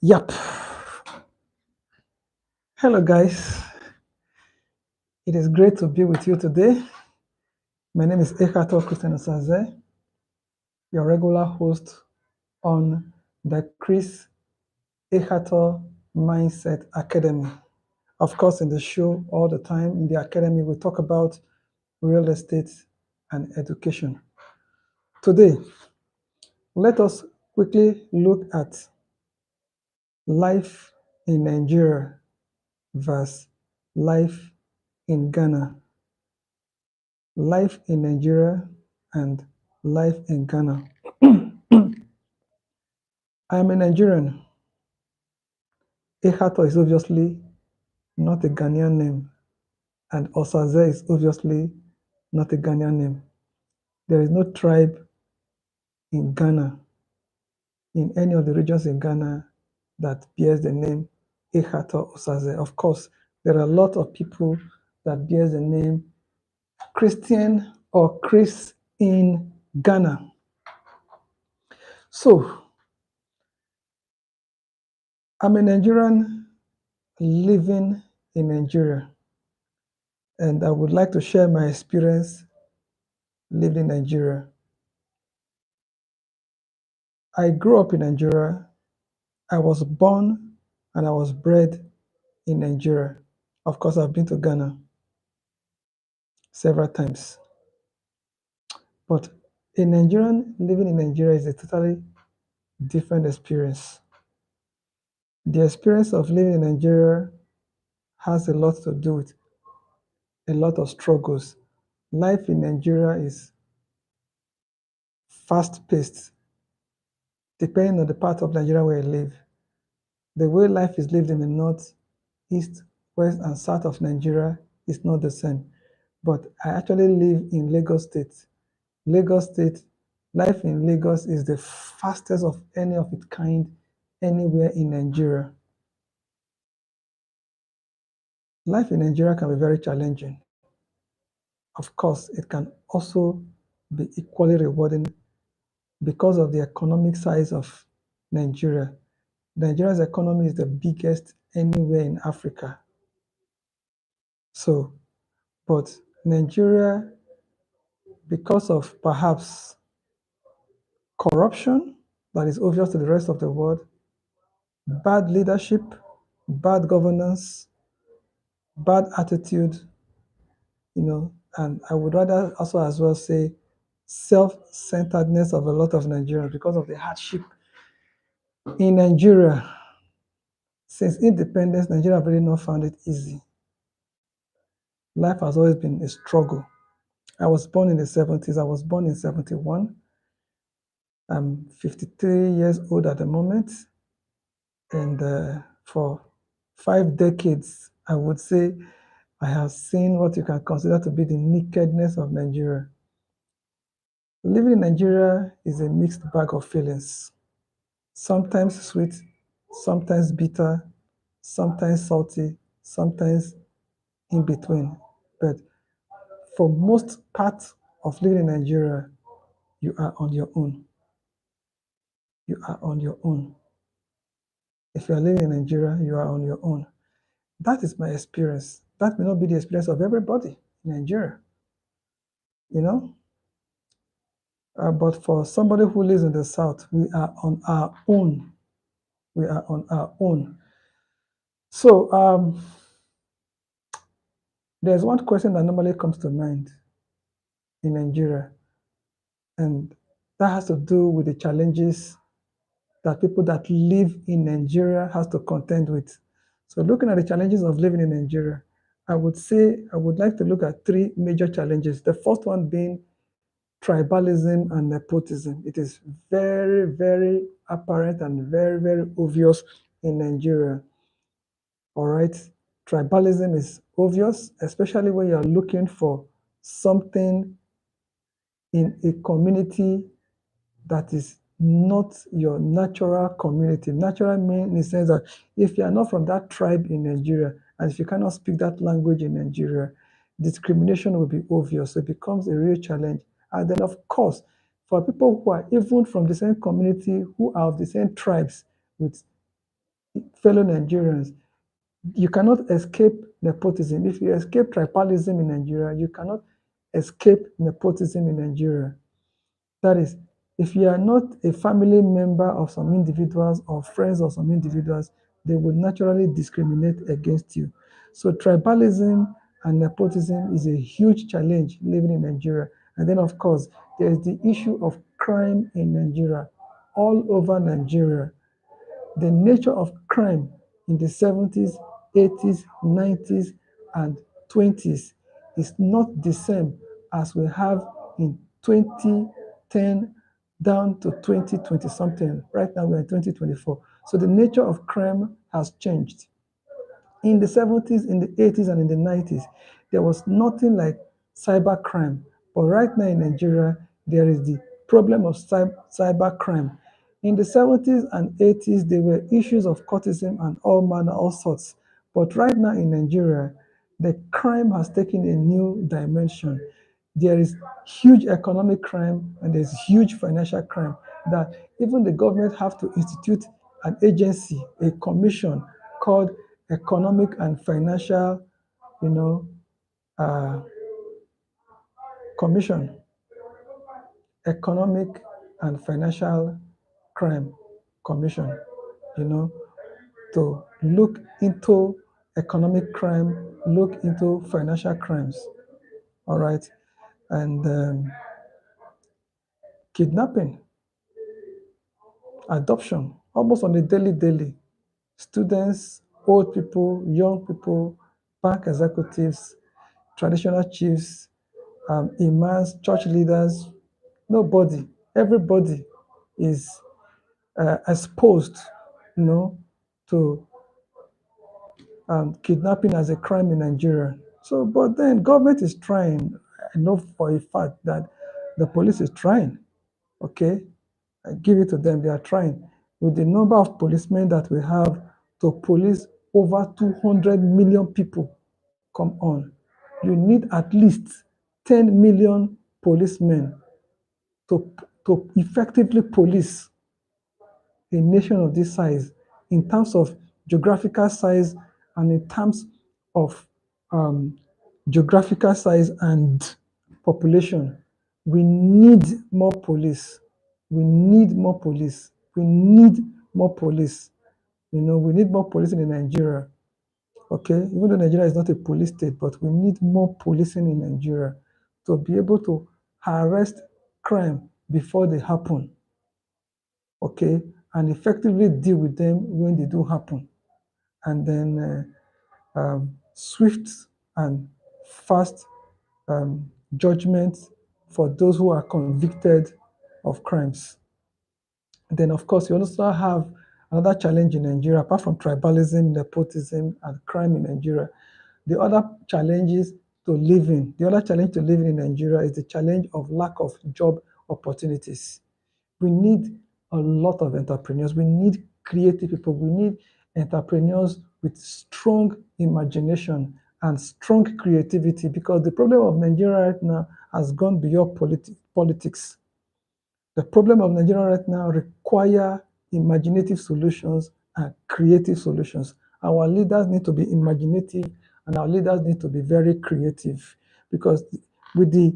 Yep. Hello, guys. It is great to be with you today. My name is Christmaths, your regular host on the Chris EKHATOR Mindset Academy. Of course, in the show, all the time in the academy, we talk about real estate and education. Today, let us quickly look at life in Nigeria versus life in Ghana. Life in Nigeria and life in Ghana. I am a Nigerian. EKHATOR is obviously not a Ghanaian name, and Osaze is obviously not a Ghanaian name. There is no tribe in Ghana, in any of the regions in Ghana, that bears the name EKHATOR Osaze. Of course, there are a lot of people that bears the name Christian or Chris in Ghana. So, I'm a Nigerian living in Nigeria, and I would like to share my experience living in Nigeria. I grew up in Nigeria. I was born and I was bred in Nigeria. Of course, I've been to Ghana several times. But a Nigerian living in Nigeria is a totally different experience. The experience of living in Nigeria has a lot to do with a lot of struggles. Life in Nigeria is fast-paced, depending on the part of Nigeria where you live. The way life is lived in the north, east, west, and south of Nigeria is not the same. But I actually live in Lagos State. Lagos State, life in Lagos is the fastest of any of its kind anywhere in Nigeria. Life in Nigeria can be very challenging. Of course, it can also be equally rewarding because of the economic size of Nigeria. Nigeria's economy is the biggest anywhere in Africa. So, but Nigeria, because of perhaps corruption that is obvious to the rest of the world, bad leadership, bad governance, bad attitude, and I would rather also as well say self-centeredness of a lot of Nigerians because of the hardship in Nigeria. Since independence, Nigeria have really not found it easy. Life has always been a struggle. I was born in the 70s. I was born in 71. I'm 53 years old at the moment. And for 5 decades, I would say I have seen what you can consider to be the nakedness of Nigeria. Living in Nigeria is a mixed bag of feelings. Sometimes sweet, sometimes bitter, sometimes salty, sometimes in between. But for most parts of living in Nigeria, you are on your own. You are on your own. If you are living in Nigeria, you are on your own. That is my experience. That may not be the experience of everybody in Nigeria, you know? But for somebody who lives in the South, we are on our own. We are on our own. So there's one question that normally comes to mind in Nigeria, and that has to do with the challenges that people that live in Nigeria has to contend with. So looking at the challenges of living in Nigeria, I would say I would like to look at 3 major challenges. The first one being tribalism and nepotism. It is very, very apparent and very, very obvious in Nigeria. All right. Tribalism is obvious, especially when you're looking for something in a community that is not your natural community. Natural means in the sense that if you are not from that tribe in Nigeria, and if you cannot speak that language in Nigeria, discrimination will be obvious. So it becomes a real challenge. And then, of course, for people who are even from the same community, who are of the same tribes with fellow Nigerians, you cannot escape nepotism. If you escape tribalism in Nigeria, you cannot escape nepotism in Nigeria. That is, if you are not a family member of some individuals or friends of some individuals, they will naturally discriminate against you. So tribalism and nepotism is a huge challenge living in Nigeria. And then, of course, there is the issue of crime in Nigeria, all over Nigeria. The nature of crime in the 70s, 80s, 90s, and 20s is not the same as we have in 2010 down to 2020 something. Right now we're in 2024. So the nature of crime has changed. In the 70s, in the 80s, and in the 90s, there was nothing like cyber crime. But right now in Nigeria, there is the problem of cyber crime. In the 70s and 80s, there were issues of courtism and all manner, all sorts. But right now in Nigeria, the crime has taken a new dimension. There is huge economic crime and there's huge financial crime that even the government have to institute an agency, a commission called Economic and Financial, you know, uh, Commission, Economic and Financial Crime Commission, you know, to look into economic crime, look into financial crimes, all right, and kidnapping, adoption, almost on a daily. Students, old people, young people, bank executives, traditional chiefs, imams, church leaders, nobody, everybody is exposed, you know, to kidnapping as a crime in Nigeria. So, but then government is trying. I know for a fact that the police is trying. Okay, I give it to them. They are trying with the number of policemen that we have to police over 200 million people. Come on, you need at least 10 million policemen to effectively police a nation of this size in terms of geographical size and in terms of um, geographical size and population. We need more police. We need more police. We need more police. You know, we need more policing in Nigeria. Okay, even though Nigeria is not a police state, but we need more policing in Nigeria to be able to arrest crime before they happen. Okay, and effectively deal with them when they do happen. And then swift and fast judgment for those who are convicted of crimes. Then, of course, you also have another challenge in Nigeria, apart from tribalism, nepotism, and crime in Nigeria. The other challenges to living, the other challenge to living in Nigeria is the challenge of lack of job opportunities. We need a lot of entrepreneurs. We need creative people. We need entrepreneurs with strong imagination and strong creativity, because the problem of Nigeria right now has gone beyond politics. The problem of Nigeria right now require imaginative solutions and creative solutions. Our leaders need to be imaginative and our leaders need to be very creative, because with the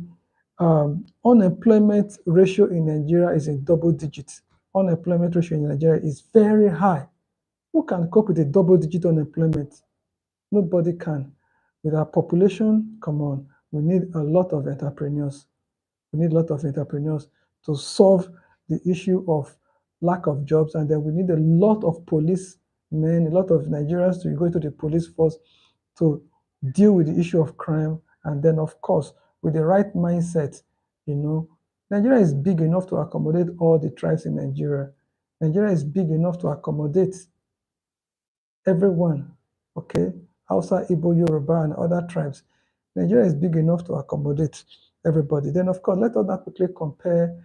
unemployment ratio in Nigeria is in double digits. Unemployment ratio in Nigeria is very high. Who can cope with a double digit unemployment? Nobody can. With our population, come on, we need a lot of entrepreneurs. We need a lot of entrepreneurs to solve the issue of lack of jobs. And then we need a lot of policemen, a lot of Nigerians to go into the police force to deal with the issue of crime. And then, of course, with the right mindset, you know, Nigeria is big enough to accommodate all the tribes in Nigeria. Nigeria is big enough to accommodate everyone, okay? Hausa, Igbo, Yoruba, and other tribes. Nigeria is big enough to accommodate everybody. Then, of course, let us now quickly compare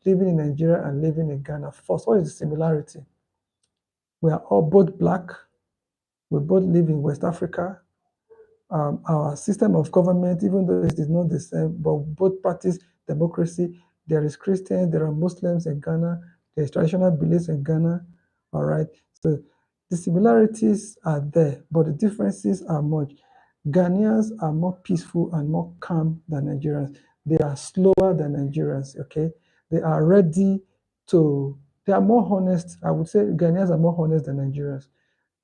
living in Nigeria and living in Ghana. First, what is the similarity? We are all both black. We both live in West Africa. Our system of government, even though it is not the same, but both practice democracy. There is Christians, there are Muslims in Ghana, there is traditional beliefs in Ghana. All right. So The similarities are there, but the differences are much. Ghanaians are more peaceful and more calm than Nigerians. They are slower than Nigerians, okay? They are ready to, they are more honest. I would say Ghanaians are more honest than Nigerians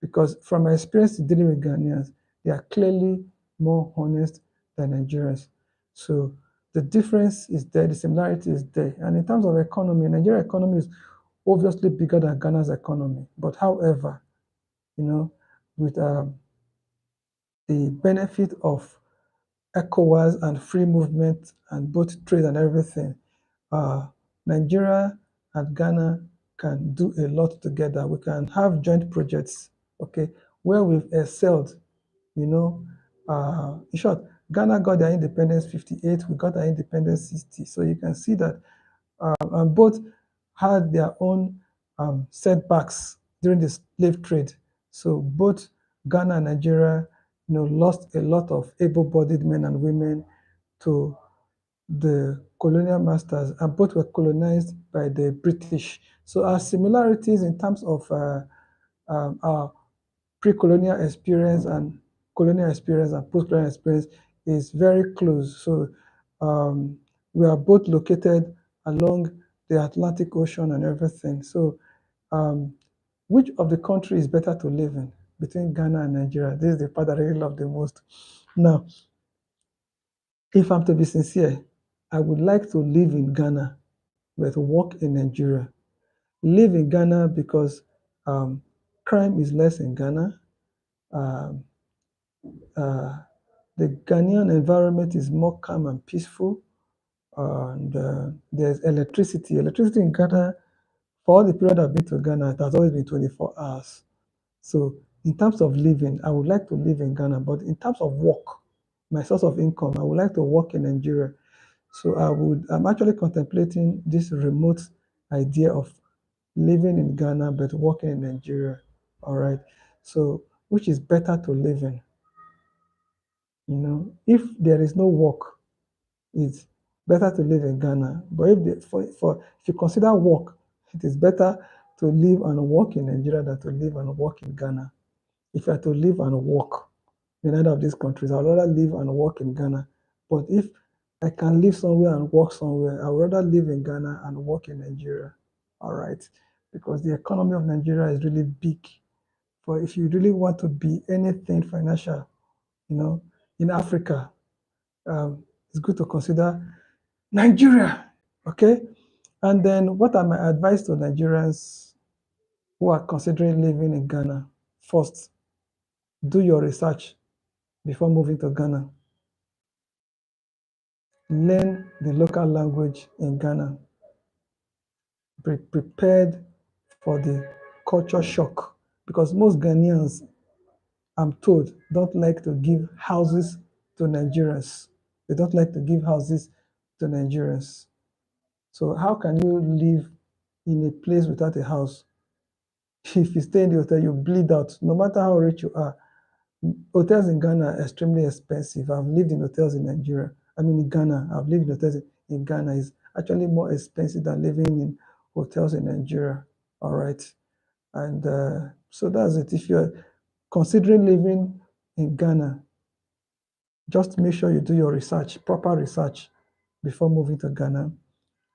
because from my experience dealing with Ghanaians, they are clearly more honest than Nigerians. So the difference is there, the similarity is there. And in terms of economy, Nigerian economy is obviously bigger than Ghana's economy. But however, with the benefit of ECOWAS and free movement and both trade and everything, uh, Nigeria and Ghana can do a lot together. We can have joint projects, okay, where we've excelled, in short, Ghana got their independence 58, we got our independence 60. So you can see that and both had their own setbacks during the slave trade. So both Ghana and Nigeria, lost a lot of able-bodied men and women to the colonial masters, and both were colonized by the British. So our similarities in terms of our pre-colonial experience and colonial experience and post-colonial experience is very close. So we are both located along the Atlantic Ocean and everything. So which of the country is better to live in between Ghana and Nigeria? This is the part that I really love the most. Now, if I'm to be sincere, I would like to live in Ghana but work in Nigeria. Live in Ghana because crime is less in Ghana. Um, uh, the Ghanaian environment is more calm and peaceful, and there's electricity. Electricity in Ghana, for all the period I've been to Ghana, it has always been 24 hours. So in terms of living, I would like to live in Ghana, but in terms of work, my source of income, I would like to work in Nigeria. So I'm actually contemplating this remote idea of living in Ghana but working in Nigeria. All right. So which is better to live in? If there is no work, it's better to live in Ghana. But if you consider work, it is better to live and work in Nigeria than to live and work in Ghana. If I had to live and work in either of these countries, I'd rather live and work in Ghana. But if I can live somewhere and work somewhere, I would rather live in Ghana and work in Nigeria. All right. Because the economy of Nigeria is really big. But if you really want to be anything financial, in Africa, it's good to consider Nigeria. Okay. And then what are my advice to Nigerians who are considering living in Ghana? First, do your research before moving to Ghana. Learn the local language in Ghana. Be prepared for the culture shock because most Ghanaians, I'm told, don't like to give houses to Nigerians. They don't like to give houses to Nigerians. So how can you live in a place without a house? If you stay in the hotel, you bleed out, no matter how rich you are. Hotels in Ghana are extremely expensive. I've lived in hotels in Nigeria. I mean, in Ghana, I've lived in hotels in Ghana. It's actually more expensive than living in hotels in Nigeria. All right. And so that's it. If you're considering living in Ghana, just make sure you do your research, proper research, before moving to Ghana.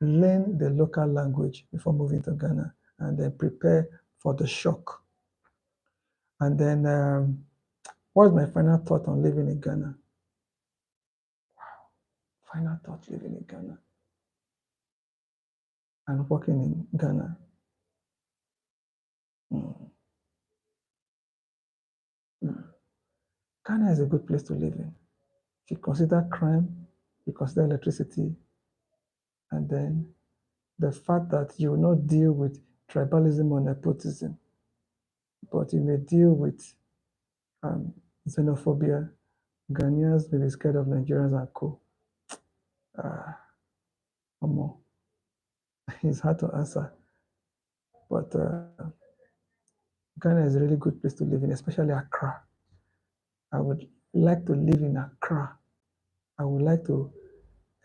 Learn the local language before moving to Ghana, and then prepare for the shock. And then, what's my final thought on living in Ghana? Final thought living in Ghana and working in Ghana. Mm. Mm. Ghana is a good place to live in. If you consider crime, you consider electricity, and then the fact that you will not deal with tribalism or nepotism, but you may deal with xenophobia. Ghanaians may be scared of Nigerians and co. It's hard to answer, but Ghana is a really good place to live in, especially Accra. I would like to live in Accra. I would like to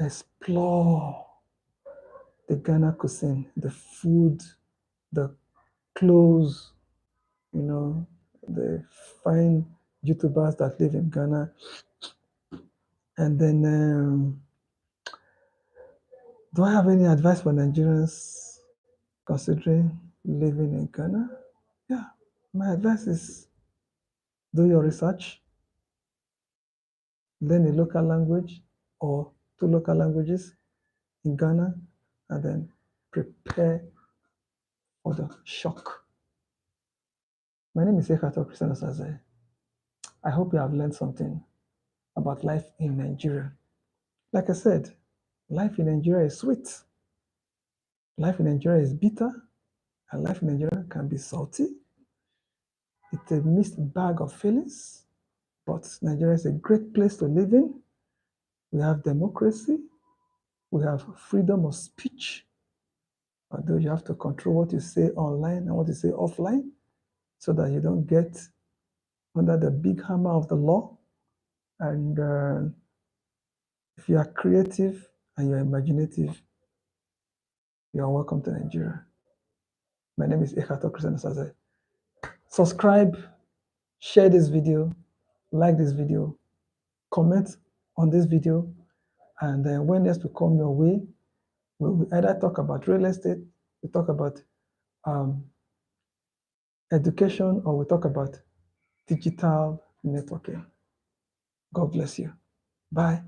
explore the Ghana cuisine, the food, the clothes, the fine YouTubers that live in Ghana. And then, do I have any advice for Nigerians considering living in Ghana? Yeah, my advice is do your research, learn a local language or two local languages in Ghana, and then prepare for the shock. My name is EKHATO'S. I hope you have learned something about life in Nigeria. Like I said, life in Nigeria is sweet. Life in Nigeria is bitter, and life in Nigeria can be salty. It's a mixed bag of feelings, but Nigeria is a great place to live in. We have democracy, we have freedom of speech, although you have to control what you say online and what you say offline so that you don't get under the big hammer of the law. And if you are creative and you're imaginative, you are welcome to Nigeria. My name is EKHATO'S. Subscribe, share this video, like this video, comment on this video, and then when next we come your way, we'll either talk about real estate, we talk about education, or we talk about digital networking. God bless you. Bye.